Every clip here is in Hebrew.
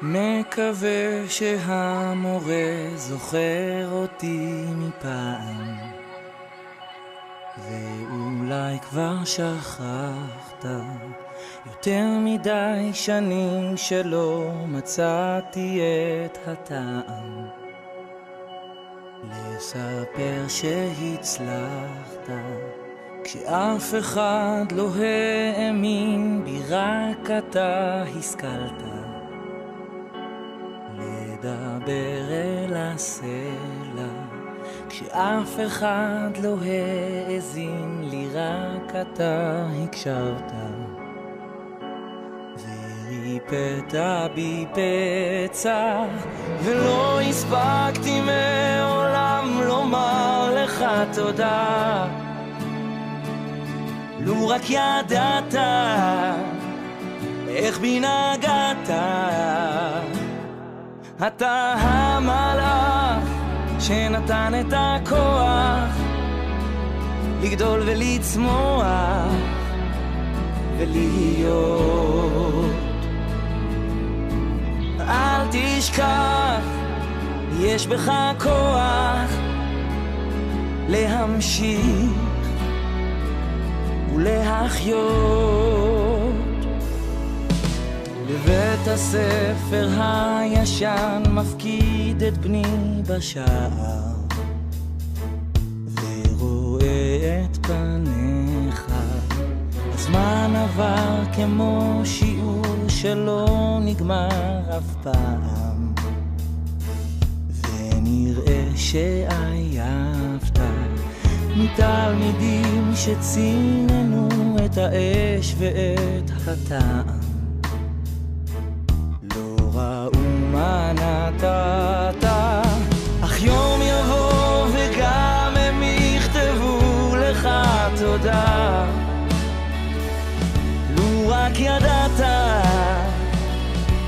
מקווה שהמורה זוכר אותי מפעם, ואולי כבר שכחת יותר מדי שנים שלא מצאתי את הטעם לספר שהצלחת כשאף אחד לא האמין בי, רק אתה השכלת לדבר אל הסלע כשאף אחד לא האזין לי, רק אתה הקשבת וריפאת בי פצע, ולא הספקתי מעולם לומר לך תודה. לו רק ידעת איך בי נגעת, אתה המלאך שנתן את הכוח לגדול ולצמוח ולהיות. אל תשכח, יש בך כוח להמשיך ולהחיות. לבית הספר הישן מפקיד את בני בשער ורואה את פניך. הזמן עבר כמו שיעור שלא נגמר אף פעם, ונראה שעייבת מתלמידים שציננו את האש ואת הטעם. לא ראו מה נתת, אך יום יבוא וגם הם יכתבו לך תודה. לו רק ידעת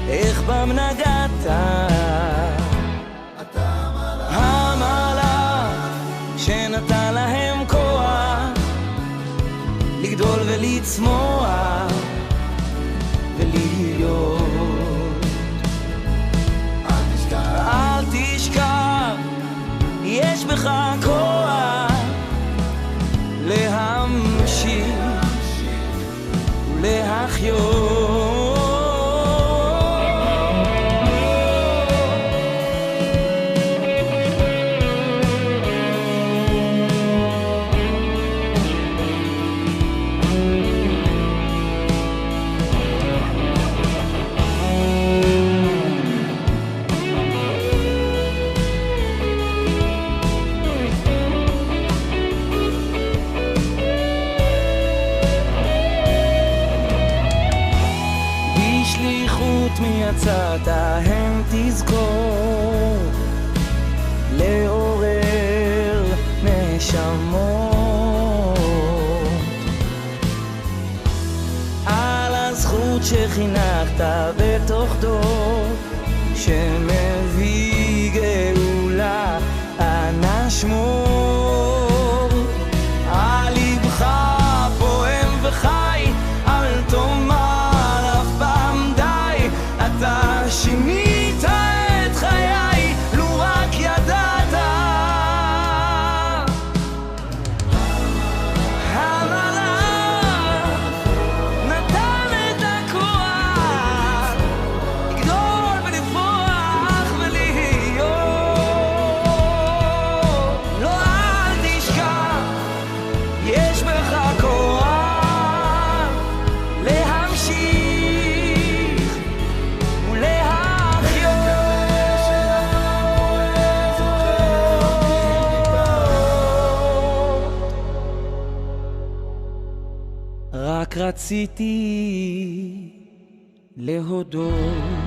איך בם נגעת, המלאך שנתן להם כוח לגדול ולצמוח ולהיות. אל תשכח, יש בך כוח להמשיך ולהחיות. מי יצאת הם תזכור לעורר נשמות על הזכות שחינכת בתוך דור שמביא גאולה. אנא שמור על ליבך פועם וחי, אל תאמר אף פעם די, אתה שינית את חיי. לו רק ידעת, המלאך נתן את הכוח לגדול ולפרוח ולהיות. לא, אל תשכח, יש בך כוח להמשיך רק רציתי להודות